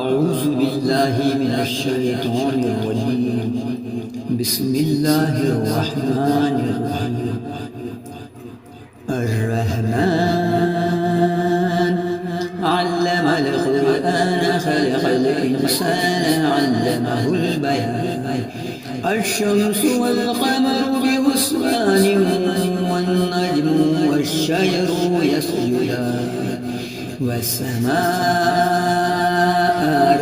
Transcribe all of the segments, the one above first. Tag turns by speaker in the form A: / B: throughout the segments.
A: أعوذ بالله من الشيطان الرجيم. بسم الله الرحمن الرحيم. الرحمن علم القرآن خلق الإنسان علمه البيان. الشمس والقمر بحسبان والنجم والشجر يسجدان والسماء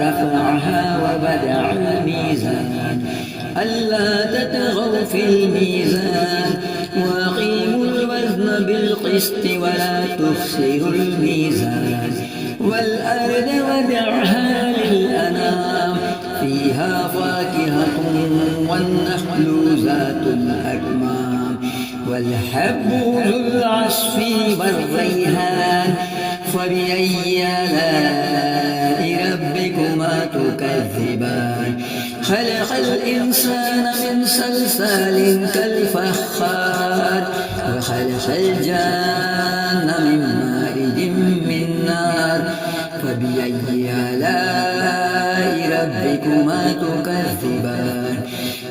A: رفعها ووضع الميزان ألا تطغوا في الميزان وأقيموا الوزن بالقسط ولا تخسروا الميزان والأرض وضعها للأنام فيها فاكهة والنخل ذات الأكمام والحب ذو العصف والريحان فبأي آلاء ربكما تكذبان. خلق الإنسان من صلصال كالفخار وخلق الجان من مارج من نار فبأي آلاء ربكما تكذبان.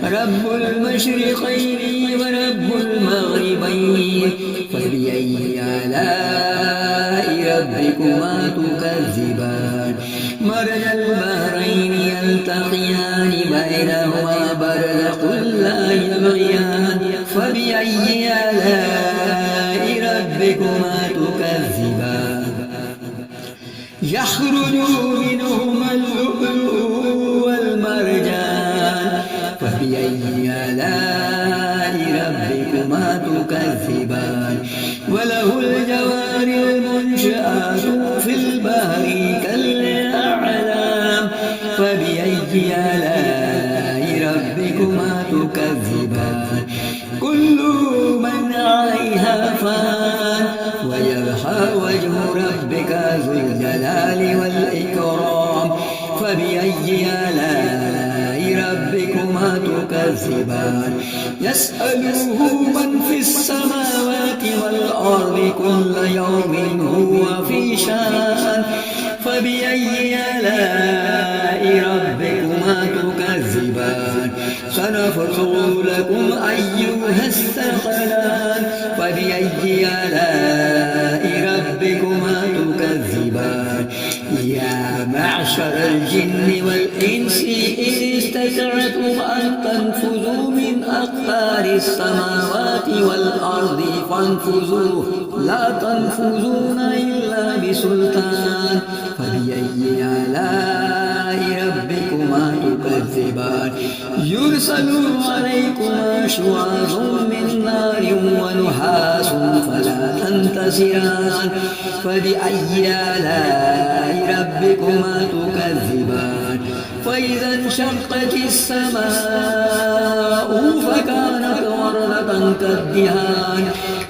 A: رب المشرقين ورب المغربين فبأي آلاء ربكما تكذبان. مرج البحرين يلتقيان بينهما برزخ لا يبغيان فبأي آلاء ربكما تكذبان. يخرج منهما اللؤلؤ والمرجان فبأي آلاء ربكما تكذبان. وله الجوار المنشآت في البحر كالأعلام فبأي آلاء ربكما تكذبان. كل من عليها فان ويبقى وجه ربك ذو الجلال والإكرام فبأي آلاء ربكما تكذبان. يسأله من في السماوات والأرض كل يوم هو في شان فبأي آلاء ربكما تكذبان. سنفرغ لكم أيها الثقلان فبأي آلاء ربكما تكذبان. يا معشر الجن والإنس إن استطعتم أن تنفذوا من أقطار السماوات والأرض فانفذوا لا تنفذون إلا بسلطان فبأي آلاء ربكما تكذبان. يرسل عليكما شواظ من نار ونحاس فلا تنتصران فبأي آلاء ربكما تكذبان. فإذا انشقت السماء فكانت وردة كالدهان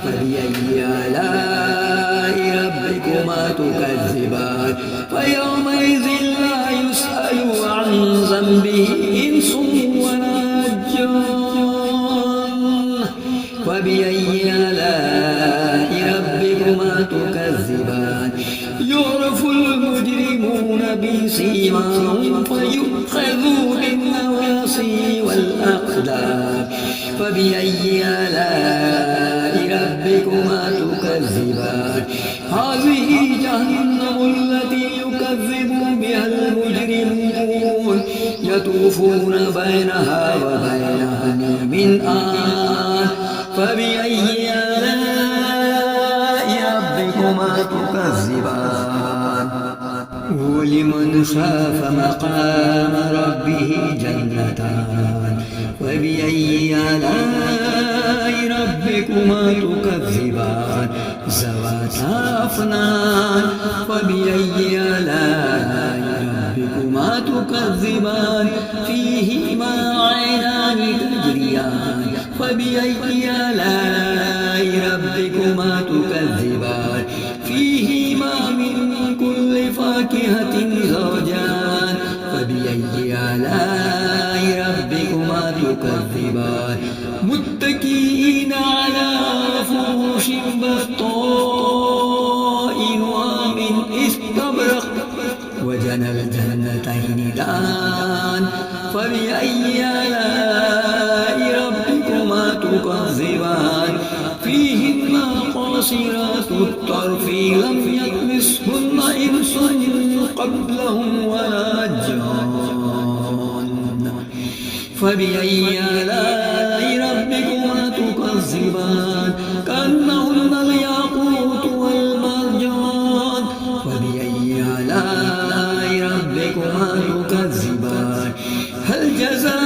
A: فبأي آلاء ربكما تكذبان. فيومئذ لا يسأل عن ذنبه إنس ولا جان فبأي آلاء ربكما تكذبان. يعرف المجرمون بسيماهم فيؤخذوا بالنواصي والأقدام فبأي آلاء ربكما تكذبان. هذه جهنم التي يكذب بها المجرمون يطوفون بينها وبين حميم آن فبأي آلاء ربكما تكذبان. ولمن خاف مقام ربه جنتان فبأي آلاء ربكما تكذبان. ذواتا أفنان فبأي آلاء ربكما تكذبان. فيهما عينان تجريان فبأي آلاء ربكما تكذبان. فيهما من كل فاكهة زوجان فبأي آلاء ربكما تكذبان. متكئين على فرش بطائنها من استبرق وجنى الجنتين دان فبأي آلاء ربكما تكذبان فيهن قاصرات الطرف لم يطمثهن إنس قبلهم ولا جان فبأي آلاء ربكما تكذبان كأنهن الياقوت والمرجان فبأي آلاء ربكما تكذبان هل جزاء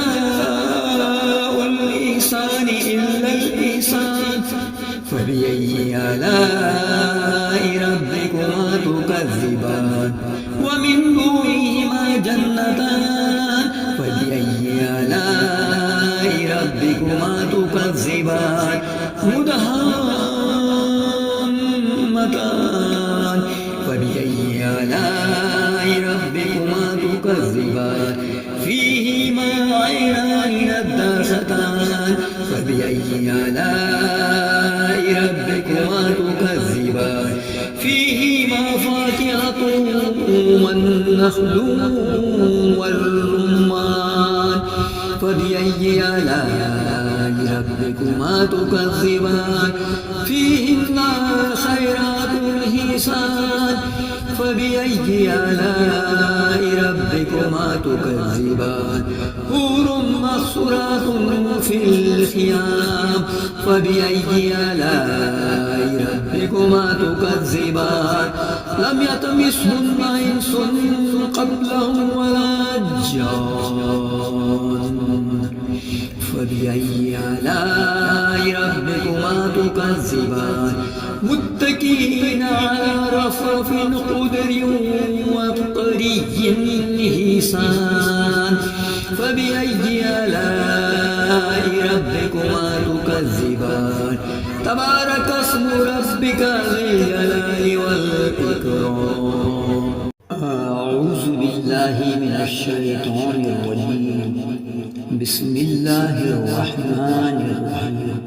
A: الإحسان إلا الإحسان فبأي آلاء ربكما تكذبان ومن دونهما جنتان فبأي آلاء ربكما تكذبان مدهامتان فبأي آلاء ربكما تكذبان فيهما عينان نضاختان فبأي آلاء ربكما تكذبان فيهما فاكهة والنخل والرمان فبأي آلاء ربكما تكذبان فيهن خيرات الحسان فبأي آلاء ربكما تكذبان حور مقصورات في الخيام فبأي آلاء ربكما تكذبان لم يطمثهن إنس قبلهم ولا جان فبأي آلاء ربكما تكذبان متكئين على رفرف خضر وطري حسان فبأي آلاء ربكما تكذبان تبارك اسم ربك ذي الجلال والإكرام أعوذ بالله من الشيطان الرجيم بسم الله الرحمن الرحيم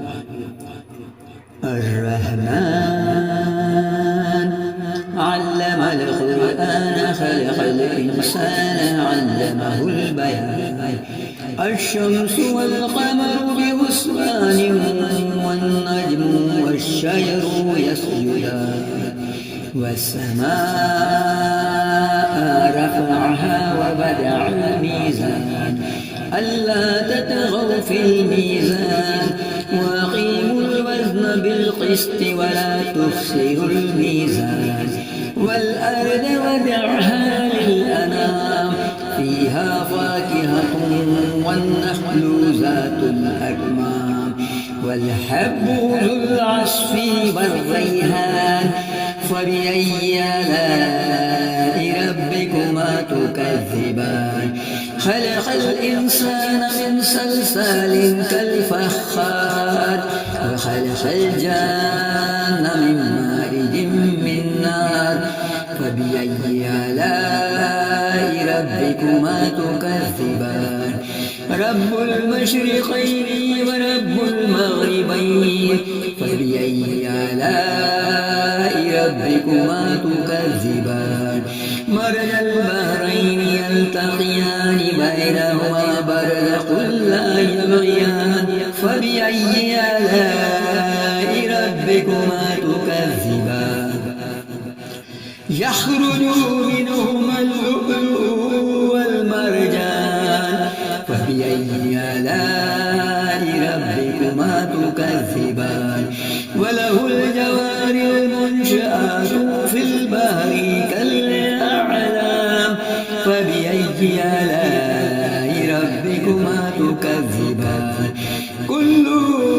A: الرحمن علم القرآن خلق الإنسان علمه البيان الشمس والقمر بحسبان والنجم والشجر يسجدان والسماء رفعها ووضع الميزان ألا تطغوا في الميزان وأقيموا الوزن بالقسط ولا تخسروا الميزان والأرض وضعها للأنام فيها فاكهة والنخل ذات الأكمام والحب ذو العصف والريحان فبأي آلاء ربكما تكذبان خلق الإنسان من صلصال كالفخار وخلق الجان من مارج من نار فبأي آلاء ربكما تكذبان رب المشرقين ورب المغربين فبأي آلاء ربكما تكذبان مرج البحرين يلتقيان بينهما برزخ لا يبغيان فبأي آلاء ربكما تكذبان يخرج منهما اللؤلؤ والمرجان فبأي آلاء ربكما تكذبان وله الجوار المنشآت في البحر كالأعلام فبأي آلاء ربكما تكذبان كل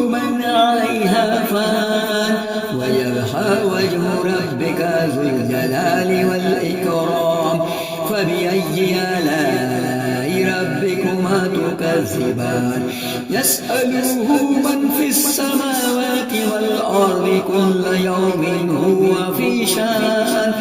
A: من عليها فان ويبقى وجه ربك ذو الجلال والإكرام فبأي آلاء ربكما تكذبان يسأله من في السماوات والأرض كل يوم هو في شان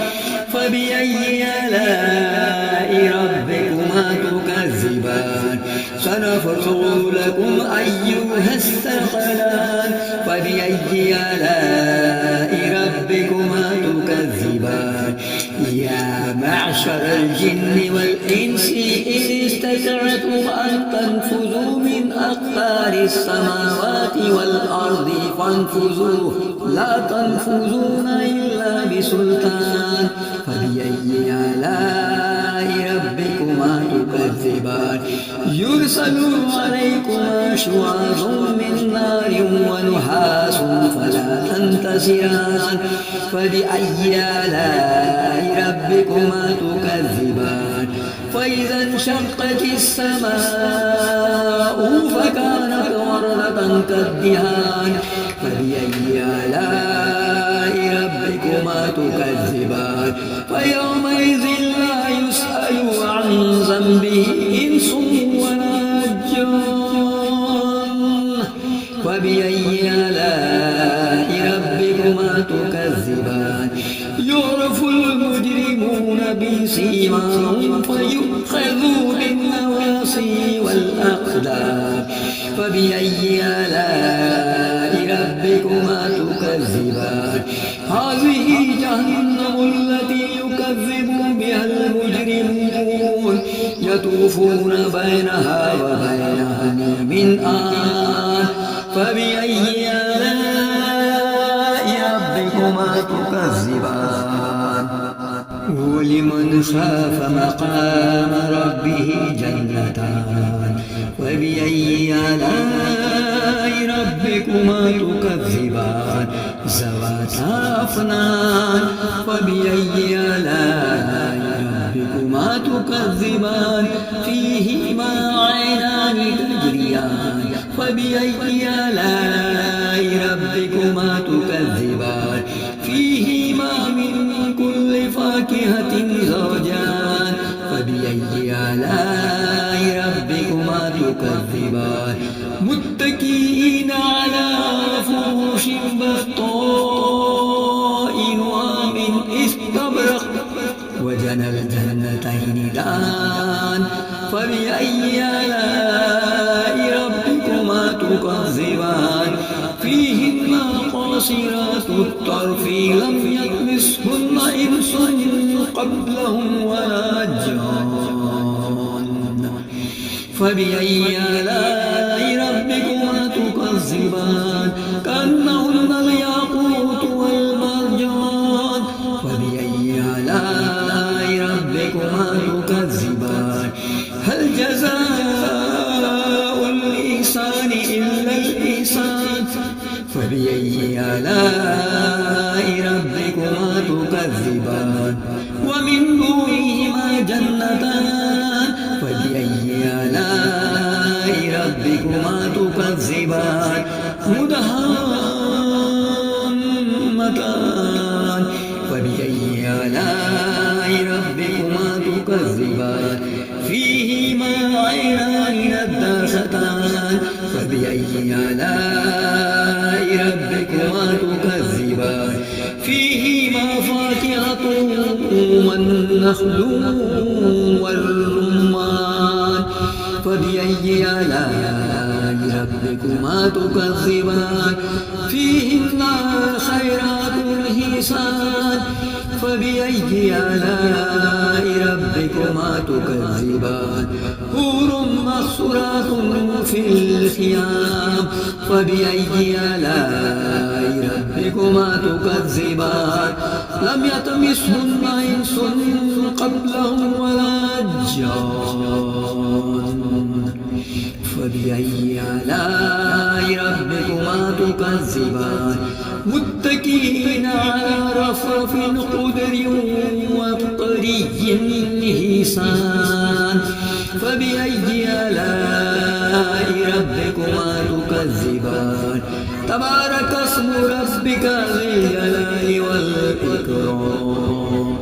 A: فبأي آلاء ربكما تكذبان سنفرغ لكم أيها الثقلان فبأي آلاء ربكما تكذبان يا معشر معشر الجن والإنس إن استطعتم أن تنفذوا من أقطار السماوات والأرض فانفذوا لا تنفذون إلا بسلطان فبأي آلاء ربكما تكذبان يرسل عليكما شواظ من نار ونحاس فلا تنتصران فبأي آلاء ربكما تكذبان فإذا انشقت السماء فكانت وردة كالدهان فبأي آلاء ربكما تكذبان فيومئذ لا يسأل عن ذنبه إنس ولا جان فبأي آلاء ربكما تكذبان يعرف المجرمون بسيماهم فيؤخذوا بالنواصي والأقدام فبأي آلاء ربكما تكذبان هذه جهنم التي يكذب بها المجرمون يطوفون بينها وبين حميم آن فبأي آلاء ربكما تكذبان ولمن خاف مقام ربه جنتان فبأي آلاء ربكما تكذبان ذواتا أفنان فبأي آلاء ربكما تكذبان فيهما عينان تجريان فبأي آلاء ربكما تكذبان فيهما من كل فاكهة زوجان فبأي آلاء ربكما تكذبان متكئين على فرش بطائن ومن استبرق وجنى الجنتين دان فبأي آلاء ربكما تكذبان فيهن قاصرات الطرف لم يطمثهن إنس قبلهم ولا جان فبأي آلاء ربكما تكذبان كأنهن الياقوت والمرجان فبأي آلاء ربكما تكذبان هل جزاء الإحسان إلا الإحسان فبأي آلاء ربكما تكذبان ومن دونهما جنتان فبأي آلاء ربكما تكذبان مدهامتان فبأي آلاء ربكما تكذبان فيهما عينان نضاختان فبأي آلاء ربكما تكذبان فيهما فاكهة والنخل والرمان فبأي آلاء ربكما تكذبان فيهن خيرات حسان فبأي آلاء ربكما تكذبان حور مقصورات في الخيام فبأي آلاء ربكما تكذبان لم يطمثهن إنس قبلهم ولا جان فبأي آلاء ربكما تكذبان متكئين على رفرف خضر وابقري حسان فبأي آلاء ربكما تكذبان تبارك اسم ربك ذي الجلال والإكرام.